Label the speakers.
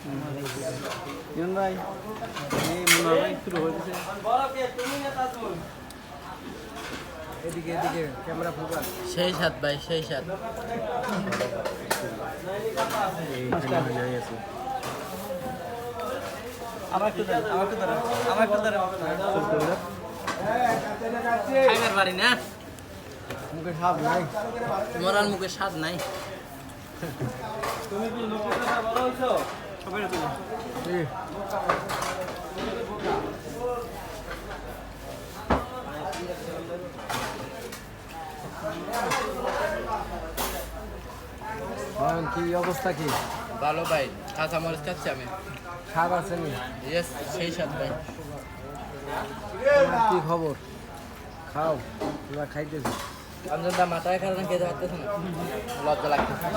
Speaker 1: ইমন ভাই এই মুনা ভাই শুরু হয়ে গেছে এদিকে এদিকে ক্যামেরা ফোকাস
Speaker 2: সেই সাত ভাই সেই সাত
Speaker 1: আমার একটু দাঁড়ান আমার একটু দাঁড়ান
Speaker 2: খাইবার পারি না
Speaker 1: মুখে সাপ নাই
Speaker 2: তোমার আর মুখে স্বাদ নাই
Speaker 1: তুমি কি লোকের কথা বলো হইছো সবাই তুমি কি অবস্থা কি
Speaker 2: ভালো ভাই কাঁচা মরিচ খাচ্ছি আমি
Speaker 1: স্বাদ আছে নি
Speaker 2: ইয়েস সেই সাত ভাই
Speaker 1: কি খবর খাও তোমরা খাইতেছো
Speaker 2: অঞ্জনদা মাথায় খারাপ খেতে পারতেছে না লজ্জা লাগতেছে